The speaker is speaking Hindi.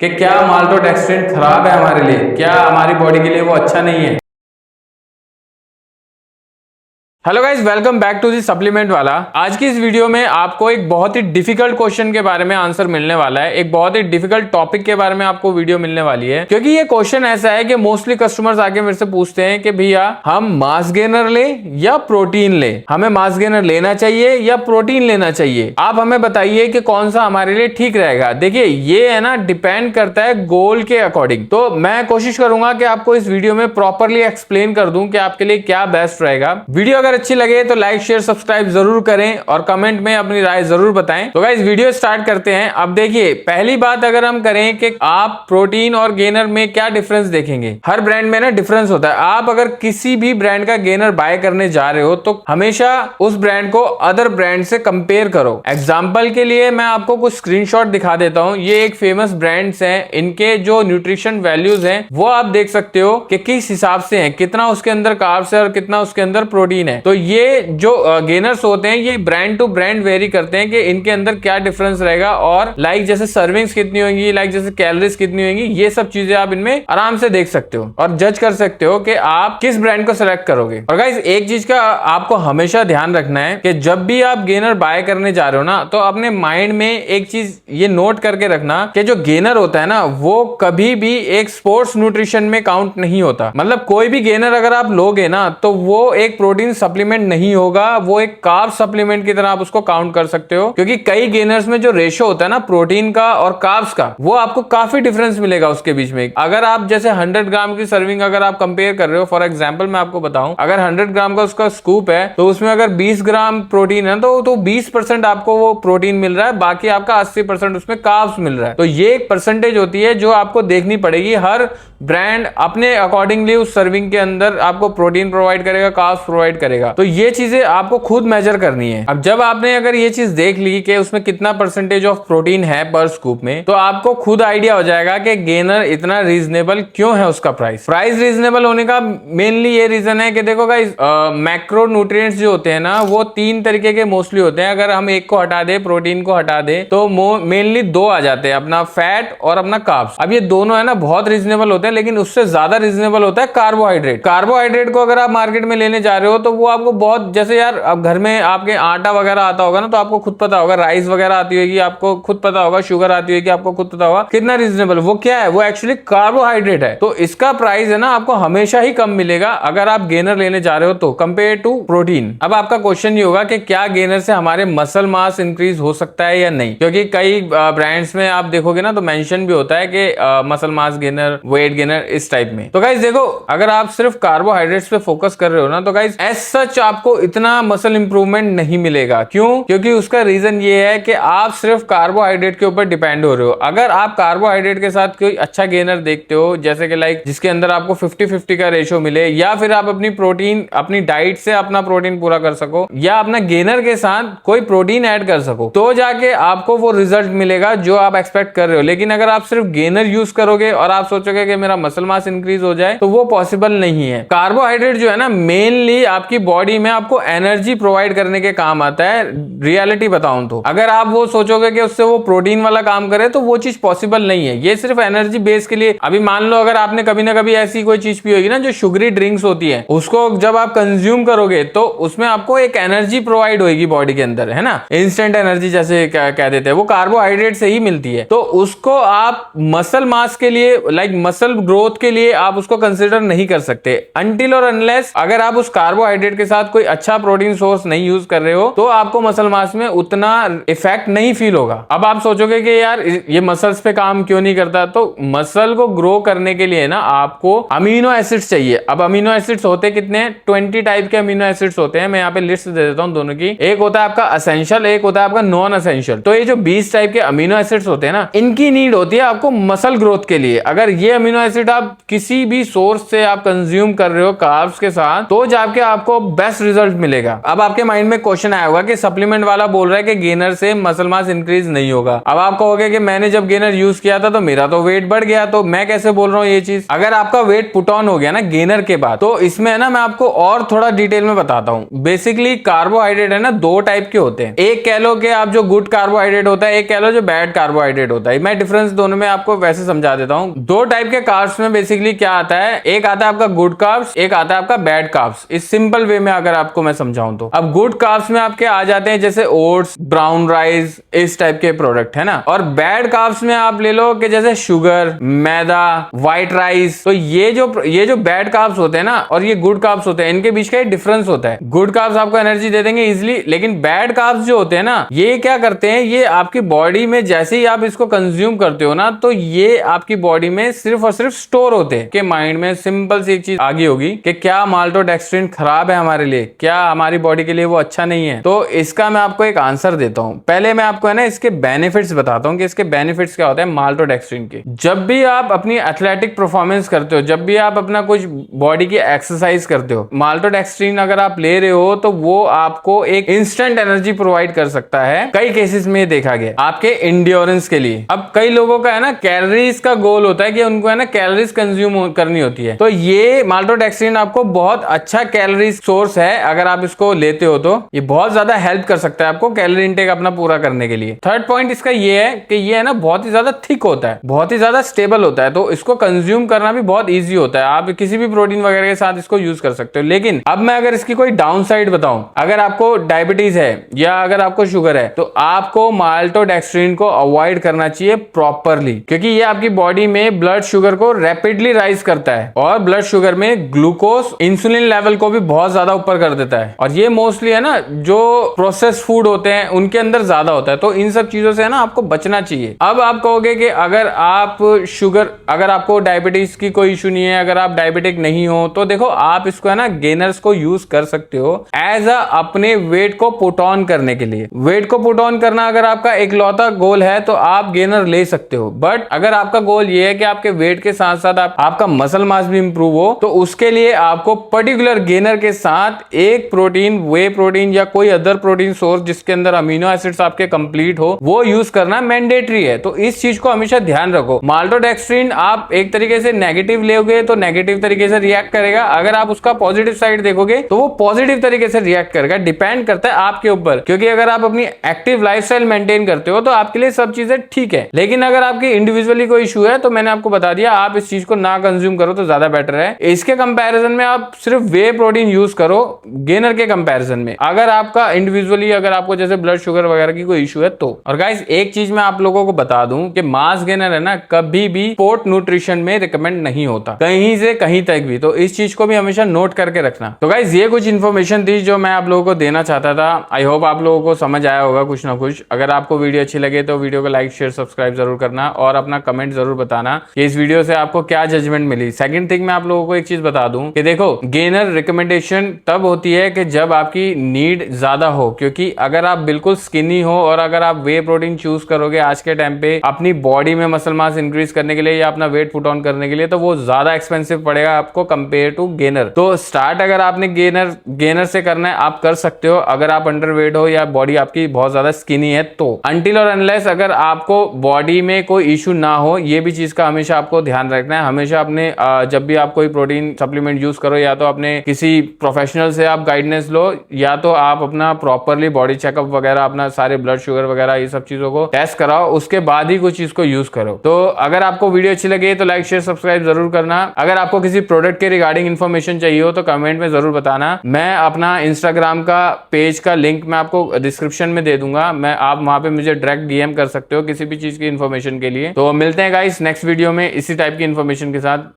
कि क्या माल्टोडेक्स्ट्रिन खराब है हमारे लिए, क्या हमारी बॉडी के लिए वो अच्छा नहीं है। Hello guys, welcome back to the supplement वाला। आज की इस वीडियो में आपको एक बहुत ही डिफिकल्ट क्वेश्चन के बारे में आंसर मिलने वाला है। एक बहुत ही डिफिकल्ट टॉपिक के बारे में आपको वीडियो मिलने वाली है, क्योंकि ये क्वेश्चन ऐसा है कि मोस्टली कस्टमर्स आके मेरे से पूछते हैं कि भैया हम मास गेनर ले या प्रोटीन ले, हमें मास गेनर लेना चाहिए या प्रोटीन लेना चाहिए, आप हमें बताइए कि कौन सा हमारे लिए ठीक रहेगा। देखिए ये है ना, डिपेंड करता है गोल के अकॉर्डिंग। तो मैं कोशिश करूंगा कि आपको इस वीडियो में प्रॉपरली एक्सप्लेन कर दूं कि आपके लिए क्या बेस्ट रहेगा। वीडियो अगर अच्छी लगे तो लाइक शेयर सब्सक्राइब जरूर करें और कमेंट में अपनी राय जरूर बताएं। तो गाइस वीडियो स्टार्ट करते हैं। अब देखिए, पहली बात अगर हम करें कि आप प्रोटीन और गेनर में क्या डिफरेंस देखेंगे। हर ब्रांड में ना डिफरेंस होता है। आप अगर किसी भी ब्रांड का गेनर बाय करने जा रहे हो तो हमेशा उस ब्रांड को अदर ब्रांड से कंपेयर करो। एग्जाम्पल के लिए मैं आपको कुछ स्क्रीनशॉट दिखा देता हूं। ये एक फेमस ब्रांड्स हैं, इनके जो न्यूट्रिशन वैल्यूज हैं वो आप देख सकते हो कि किस हिसाब से हैं, कितना उसके अंदर कार्ब्स है और कितना उसके अंदर प्रोटीन है। तो ये जो गेनर्स होते हैं ये ब्रांड टू ब्रांड वेरी करते हैं कि इनके अंदर क्या डिफरेंस रहेगा, और लाइक जैसे सर्विंग्स कितनी होंगी, लाइक जैसे कैलोरीज कितनी होंगी, ये सब चीजें आप इनमें आराम से देख सकते हो और जज कर सकते हो कि आप किस ब्रांड को सिलेक्ट करोगे। और गाइस एक चीज का आपको हमेशा ध्यान रखना है कि जब भी आप गेनर बाय करने जा रहे हो ना, तो अपने माइंड में एक चीज ये नोट करके रखना कि जो गेनर होता है ना वो कभी भी एक स्पोर्ट्स न्यूट्रिशन में काउंट नहीं होता। मतलब कोई भी गेनर अगर आप लोगे ना तो वो एक प्रोटीन सप्लीमेंट नहीं होगा, वो एक कार्ब सप्लीमेंट की तरह आप उसको काउंट कर सकते हो। क्योंकि कई गेनर्स में जो रेशो होता है ना प्रोटीन का और कार्ब्स का, वो आपको काफी डिफरेंस मिलेगा उसके बीच में। अगर आप जैसे 100 ग्राम की सर्विंग अगर आप कंपेयर कर रहे हो, फॉर एग्जांपल मैं आपको बताऊं, अगर 100 ग्राम का उसका स्कूप है तो उसमें अगर 20 ग्राम प्रोटीन है तो 20% आपको वो प्रोटीन मिल रहा है, बाकी आपका 80% उसमें कार्ब्स मिल रहा है। तो ये एक परसेंटेज होती है जो आपको देखनी पड़ेगी। हर ब्रांड अपने अकॉर्डिंगली उस सर्विंग के अंदर आपको प्रोटीन प्रोवाइड करेगा, कार्ब्स प्रोवाइड करेगा। तो ये चीजें आपको खुद मेजर करनी है। अब जब आपने अगर ये चीज देख ली कि उसमें कितना परसेंटेज ऑफ प्रोटीन है पर स्कूप में, तो आपको खुद आइडिया हो जाएगा कि गेनर इतना रीजनेबल क्यों है। उसका प्राइस रीजनेबल होने का मेनली ये रीजन है कि देखो गाइस, मैक्रो न्यूट्रिएंट्स जो होते हैं ना वो 3 तरीके के मोस्टली होते हैं। अगर हम एक को हटा दे, प्रोटीन को हटा दे, तो मेनली 2 आ जाते हैं, अपना फैट और अपना कार्ब्स। अब ये दोनों है ना बहुत रीजनेबल होते हैं, लेकिन उससे ज्यादा रीजनेबल होता है कार्बोहाइड्रेट। कार्बोहाइड्रेट को अगर आप मार्केट में लेने जा रहे हो तो वो आपको बहुत, जैसे यार अब घर में आपके आटा वगैरह आता होगा ना, तो आपको खुद पता होगा, राइस वगैरह आती होगी आपको खुद पता होगा, शुगर आती होगी आपको खुद पता होगा, कितना रीजनेबल वो क्या है, वो एक्चुअली कार्बोहाइड्रेट है। तो इसका प्राइस है ना आपको हमेशा ही कम मिलेगा अगर आप गेनर लेने जा रहे हो तो, कंपेयर टू प्रोटीन। अब आपका क्वेश्चन ये होगा कि क्या गेनर से हमारे मसल मास इंक्रीज हो सकता है या नहीं, क्योंकि कई ब्रांड्स में आप देखोगे ना तो मेंशन भी होता है कि muscle mass gainer, weight gainer, इस टाइप में। तो गाइस देखो, अगर आप सिर्फ कार्बोहाइड्रेट्स पे फोकस कर रहे हो ना तो गाइस एज सच आपको इतना मसल इंप्रूवमेंट नहीं मिलेगा। क्यों? क्योंकि उसका रीजन ये है कि आप सिर्फ कार्बोहाइड्रेट के ऊपर डिपेंड हो रहे हो। अगर आप कार्बोहाइड्रेट के साथ कोई अच्छा गेनर देखते हो, जैसे कि लाइक जिसके अंदर आपको 50-50 का रेशो मिले, या फिर आप अपनी प्रोटीन, अपनी डाइट से अपना प्रोटीन पूरा कर सको, या अपना गेनर के साथ कोई प्रोटीन ऐड कर सको, तो जाके आपको वो रिजल्ट मिलेगा जो आप एक्सपेक्ट कर रहे हो। लेकिन अगर आप सिर्फ गेनर यूज करोगे और आप सोचोगे कि मेरा मसल मास इंक्रीज हो जाए, तो वो पॉसिबल नहीं है। कार्बोहाइड्रेट जो है ना मेनली आपकी बॉडी में आपको एनर्जी प्रोवाइड करने के काम आता है। रियलिटी बताऊं तो अगर आप वो सोचोगे कि उससे वो प्रोटीन वाला काम करे तो वो चीज पॉसिबल नहीं है। ये सिर्फ एनर्जी बेस के लिए। अभी मान लो अगर आपने कभी ना कभी ऐसी कोई चीज पी होगी ना जो शुगरी ड्रिंक्स होती है, उसको जब आप कंज्यूम करोगे तो उसमें आपको एक एनर्जी प्रोवाइड होगी बॉडी के अंदर, है ना, इंस्टेंट एनर्जी जैसे कह देते हैं, वो कार्बोहाइड्रेट से ही मिलती है। तो उसको आप मसल मास के लिए, लाइक मसल ग्रोथ के लिए आप उसको कंसिडर नहीं कर सकते अनटिल और अनलेस अगर आप उस कार्बोहाइड्रेट के साथ कोई अच्छा प्रोटीन सोर्स नहीं यूज कर रहे हो, तो आपको मसल मास में उतना इफेक्ट नहीं फील होगा। अब आप सोचोगे कि यार ये मसल्स पे काम क्यों नहीं करता, तो मसल को ग्रो करने के लिए ना आपको अमीनो एसिड्स चाहिए। अब अमीनो एसिड्स होते कितने हैं? 20 टाइप के अमीनो एसिड्स होते हैं। मैं यहाँ पे लिस्ट दे देता हूँ दोनों की। एक होता है आपका असेंशियल, एक होता है आपका नॉन असेंशियल। तो ये जो 20 टाइप के अमीनो एसिड्स होते हैं ना, इनकी नीड होती है आपको मसल ग्रोथ के लिए। अगर ये अमीनो एसिड आप किसी भी सोर्स से आप कंज्यूम कर रहे हो कार्ब्स के साथ, तो जाके आपको बेस्ट रिजल्ट मिलेगा। अब आपके माइंड में क्वेश्चन आया होगा कि सप्लीमेंट वाला बोल रहा है कि गेनर से मसल मास इंक्रीज नहीं होगा। अब आप कहोगे कि मैंने जब गेनर यूज किया था तो मेरा तो वेट बढ़ गया, तो मैं कैसे बोल रहा हूँ ये चीज। अगर आपका वेट पुट ऑन हो गया ना गेनर के बाद, तो इसमें है ना मैं आपको और थोड़ा डिटेल में बताता हूँ। बेसिकली कार्बोहाइड्रेट है ना दो टाइप के होते हैं। एक कह लो कि आप जो गुड कार्बोहाइड्रेट होता है, एक कह लो जो बैड कार्बोहाइड्रेट होता है। मैं डिफरेंस दोनों में आपको वैसे समझा देता हूँ। दो टाइप के कार्ब्स में बेसिकली क्या आता है, एक आता है आपका गुड कार्ब्स, एक आता है आपका बैड कार्ब्स। इस सिंपल वे में अगर आपको मैं समझाऊं तो अब गुड कार्ब्स में आपके आ जाते हैं जैसे ओट्स, ब्राउन राइस, इस टाइप के प्रोडक्ट है ना। और बैड कार्ब्स में आप ले लो कि जैसे शुगर, मैदा, व्हाइट राइस। तो ये जो बैड कार्ब्स होते हैं ना और ये गुड कार्ब्स होते हैं, इनके बीच का डिफरेंस होता है। गुड कार्ब्स आपको एनर्जी दे देंगे इजिली, लेकिन बैड कार्ब्स जो होते हैं ना ये क्या करते हैं, ये आपकी बॉडी में जैसे ही आप इसको कंज्यूम करते हो ना तो ये आपकी बॉडी में सिर्फ और सिर्फ स्टोर होते हैं। के माइंड में सिंपल सी एक चीज आ गई होगी कि क्या माल्टोडेक्स्ट्रिन खराब है हमारे लिए, क्या हमारी बॉडी के लिए वो अच्छा नहीं है। तो इसका मैं आपको एक आंसर देता हूं। पहले मैं आपको है ना इसके बेनिफिट्स बताता हूं कि इसके बेनिफिट्स क्या होते हैं माल्टोडेक्स्ट्रिन के। जब भी आप अपनी एथलेटिक परफॉर्मेंस करते हो, जब भी आप अपना कुछ बॉडी की एक्सरसाइज करते हो, माल्टोडेक्स्ट्रिन अगर आप ले रहे हो तो वो आपको एक इंस्टेंट एनर्जी प्रोवाइड कर सकता है। कई केसेस में देखा गया आपके इंड्योरेंस के लिए। अब कई लोगों का है ना कैलोरीज का गोल होता है कि उनको है ना कैलोरीज कंज्यूम करनी होती है, तो ये माल्टोडेक्स्ट्रिन आपको बहुत अच्छा कैलोरीज सोर्स है। अगर आप इसको लेते हो तो ये बहुत ज्यादा हेल्प कर सकता है आपको कैलोरी इंटेक अपना पूरा करने के लिए। थर्ड पॉइंट इसका ये है कि ये है ना बहुत ही ज्यादा थिक होता है, बहुत ही ज्यादा स्टेबल होता है, तो इसको कंज्यूम करना भी बहुत ईजी होता है। आप किसी भी प्रोटीन वगैरह के साथ इसको यूज कर सकते हो। लेकिन अब मैं अगर इसकी कोई डाउन साइड बताऊं, अगर आपको डायबिटीज है या अगर आपको शुगर है तो आपको माल्टोडेक्स्ट्रिन को अवॉइड करना चाहिए प्रॉपरली, क्योंकि ये आपकी बॉडी में ब्लड शुगर को रैपिडली राइज करता है और ब्लड शुगर में ग्लूकोज, इंसुलिन लेवल को भी बहुत ज्यादा ऊपर कर देता है। और ये मोस्टली है ना जो प्रोसेस फूड होते हैं उनके अंदर ज्यादा होता है, तो इन सब चीजों से है ना आपको बचना चाहिए। अब आप कहोगे कि अगर आपको डायबिटीज की कोई इशू नहीं है, अगर आप डायबिटिक नहीं हो, तो देखो आप इसको है ना गेनर्स को यूज कर सकते हो एज अपने वेट को पुट ऑन करने के लिए। वेट को पुट ऑन करना अगर आपका इकलौता गोल है तो आप गेनर ले सकते हो। बट अगर आपका गोल ये है कि आपके वेट के साथ साथ आपका मसल मास भी इंप्रूव हो, तो उसके लिए आपको पर्टिकुलर गेनर के साथ एक प्रोटीन, वे प्रोटीन या कोई अदर प्रोटीन सोर्स जिसके अंदर अमीनो एसिड्स आपके कंप्लीट हो, वो यूज करना मैंडेटरी है। तो इस चीज को हमेशा ध्यान रखो। माल्टोडेक्स्ट्रिन आप एक तरीके से नेगेटिव लोगे तो नेगेटिव तरीके से रिएक्ट करेगा, अगर आप उसका पॉजिटिव साइड देखोगे तो वो पॉजिटिव तरीके से रिएक्ट करेगा। डिपेंड करता है आपके ऊपर, क्योंकि अगर आप अपनी एक्टिव लाइफस्टाइल मेंटेन करते हो तो आपके लिए सब चीजें ठीक है। लेकिन अगर आपकी इंडिविजुअली कोई इशू है तो मैंने आपको बता दिया, आप इस चीज को ना कंज्यूम करो तो ज्यादा बेटर है। इसके कंपैरिजन में आप सिर्फ वे प्रोटीन यूज करो गेनर के कंपैरिजन में, अगर आपका इंडिविजुअली अगर आपको जैसे ब्लड शुगर वगैरह की कोई इशू है तो। और गाइस एक चीज मैं आप लोगों को बता दूं कि मास गेनर है ना कभी भी स्पोर्ट न्यूट्रिशन में रिकमेंड नहीं होता, कहीं से कहीं तक भी। तो इस चीज को भी हमेशा नोट करके रखना। तो गाइस ये कुछ इन्फॉर्मेशन थी जो मैं आप लोगों को देना चाहता था। आई होप आप लोगों को समझ आया होगा कुछ ना कुछ। अगर आपको वीडियो अच्छी लगे तो वीडियो को लाइक, शेयर, सब्सक्राइब जरूर करना और अपना कमेंट जरूर बताना कि इस वीडियो से आपको क्या जजमेंट मिली। सेकंड थिंग मैं आप लोगों को एक चीज बता दूं कि देखो गेनर रिकमेंडेशन तब होती है कि जब आपकी नीड ज्यादा हो, क्योंकि अगर आप बिल्कुल स्किनी हो और अगर आप वे प्रोटीन चूज करोगे आज के टाइम पे अपनी बॉडी में मसल मास इंक्रीज करने के लिए या अपना वेट पुट ऑन करने के लिए, तो वो ज्यादा एक्सपेंसिव पड़ेगा आपको कंपेयर टू गेनर। तो स्टार्ट अगर आपने गेनर से करना है आप कर सकते हो, अगर आप अंडरवेट हो या बॉडी आपकी बहुत ज्यादा स्किनी है तो। अनटिल और अनलेस अगर आपको बॉडी में कोई इशू ना हो, ये भी चीज का हमेशा आपको ध्यान रखना है। हमेशा अपने जब भी आप कोई प्रोटीन सप्लीमेंट यूज करो, या तो अपने किसी प्रोफेशनल से आप गाइडेंस लो, या तो आप अपना प्रॉपरली बॉडी चेकअप वगैरह, अपना सारे ब्लड शुगर वगैरह ये सब चीजों को टेस्ट कराओ, उसके बाद ही कुछ चीज को यूज करो। तो अगर आपको वीडियो अच्छी लगे तो लाइक, शेयर, सब्सक्राइब जरूर करना। अगर आपको किसी प्रोडक्ट के रिगार्डिंग इन्फॉर्मेशन चाहिए हो तो कमेंट में जरूर बताना। मैं अपना इंस्टाग्राम का पेज का लिंक मैं आपको डिस्क्रिप्शन में दे दूंगा, आप वहां पे मुझे डायरेक्ट डीएम कर सकते हो किसी भी चीज की इन्फॉर्मेशन के लिए। तो मिलते हैं गाइस नेक्स्ट वीडियो में इसी टाइप की इन्फॉर्मेशन के साथ।